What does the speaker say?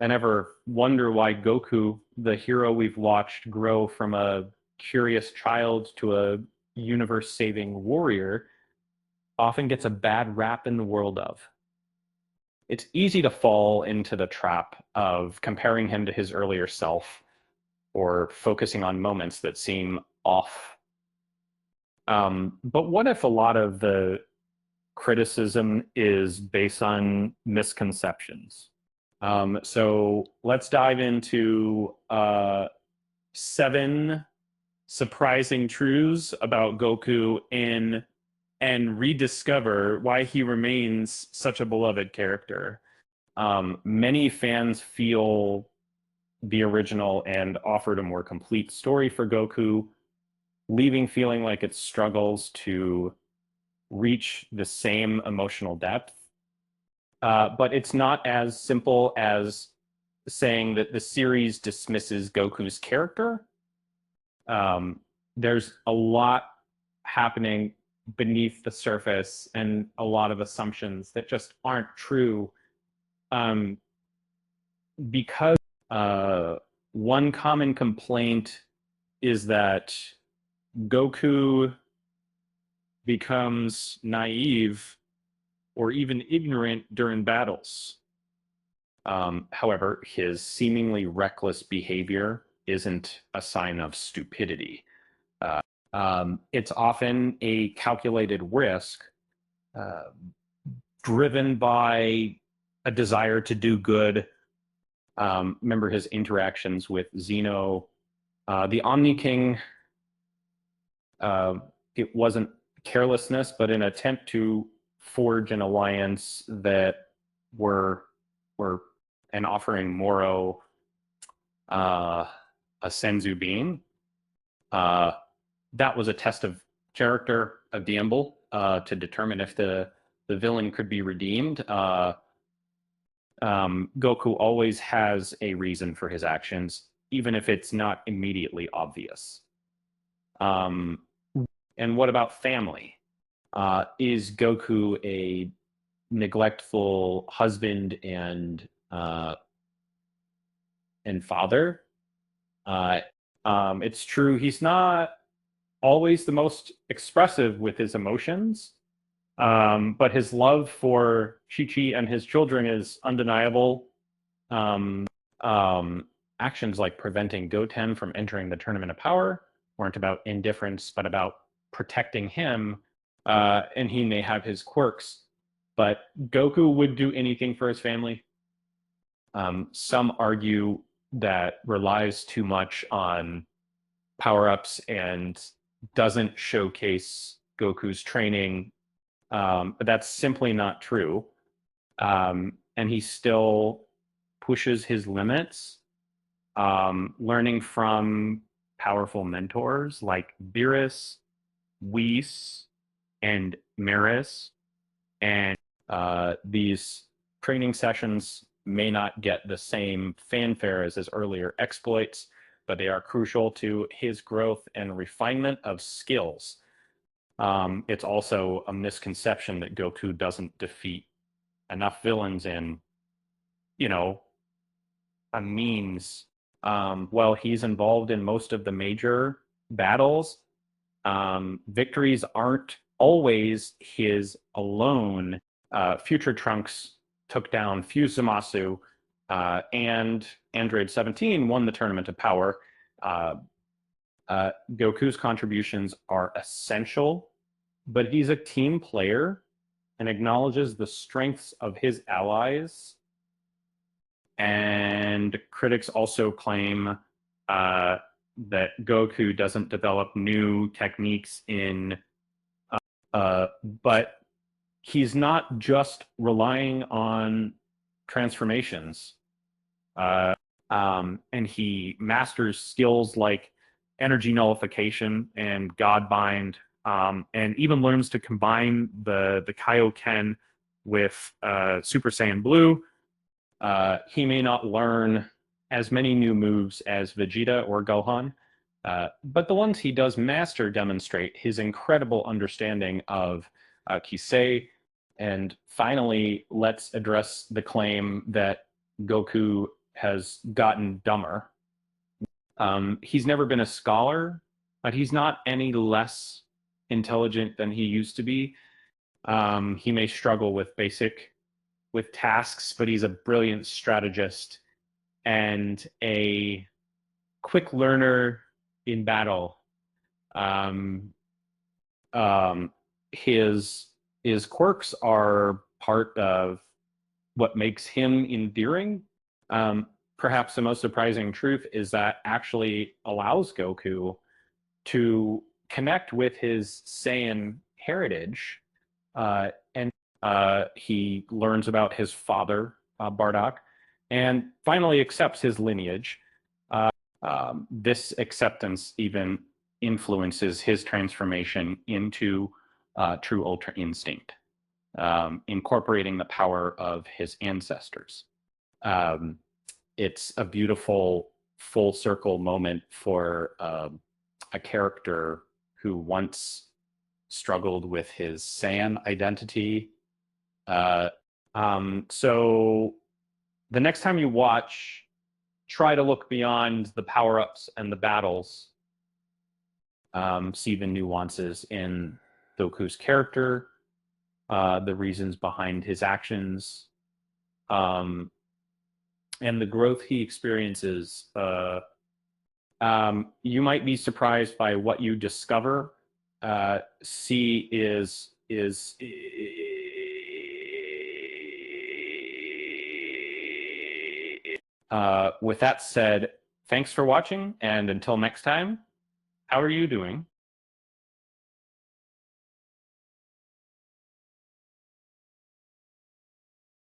I never wonder why Goku, the hero we've watched grow from a curious child to a universe-saving warrior, often gets a bad rap in the world of. It's easy to fall into the trap of comparing him to his earlier self or focusing on moments that seem off. But what if a lot of the criticism is based on misconceptions? So let's dive into seven surprising truths about Goku in and rediscover why he remains such a beloved character. Many fans feel the original and offered a more complete story for Goku, leaving feeling like it struggles to reach the same emotional depth. But it's not as simple as saying that the series dismisses Goku's character. Um, there's a lot happening beneath the surface and a lot of assumptions that just aren't true, um, because uh, one common complaint is that Goku becomes naive or even ignorant during battles. However, his seemingly reckless behavior isn't a sign of stupidity. It's often a calculated risk, uh, driven by a desire to do good. Remember his interactions with Zeno, the Omni King. Uh, it wasn't carelessness, but an attempt to forge an alliance that were were and offering Moro a Senzu bean. Uh, that was a test of character of Diemble, to determine if the villain could be redeemed. Goku always has a reason for his actions, even if it's not immediately obvious. Um, and what about family? Is Goku a neglectful husband and father? Uh, it's true he's not always the most expressive with his emotions, but his love for Chi Chi and his children is undeniable. Um, Actions like preventing Goten from entering the Tournament of Power weren't about indifference, but about protecting him. And he may have his quirks, but Goku would do anything for his family. Some argue that relies too much on power ups and doesn't showcase Goku's training, but that's simply not true. And he still pushes his limits, learning from powerful mentors like Beerus, Whis, and Maris. And these training sessions may not get the same fanfare as his earlier exploits, but they are crucial to his growth and refinement of skills. It's also a misconception that Goku doesn't defeat enough villains in, you know, a means. Well, he's involved in most of the major battles. Victories aren't always his alone. Future Trunks took down Fusamasu, and Android 17 won the Tournament of Power. Uh, Goku's contributions are essential, but he's a team player and acknowledges the strengths of his allies. And critics also claim that Goku doesn't develop new techniques but he's not just relying on transformations. And he masters skills like energy nullification and Godbind, and even learns to combine the Kaioken with Super Saiyan Blue. He may not learn as many new moves as Vegeta or Gohan, but the ones he does master demonstrate his incredible understanding of Kisei. And finally, let's address the claim that Goku has gotten dumber. He's never been a scholar, but he's not any less intelligent than he used to be. He may struggle with tasks, but he's a brilliant strategist and a quick learner in battle. Um, um, his his quirks are part of what makes him endearing. Um, Perhaps the most surprising truth is that actually allows Goku to connect with his Saiyan heritage, and he learns about his father, Bardock, and finally accepts his lineage. This acceptance even influences his transformation into true Ultra Instinct, incorporating the power of his ancestors. Um, it's a beautiful full circle moment for a character who once struggled with his Saiyan identity. Uh, so the next time you watch, try to look beyond the power ups and the battles. See the nuances in Goku's character, the reasons behind his actions, um, and the growth he experiences. You might be surprised by what you discover. C is with that said, thanks for watching, and until next time, how are you doing?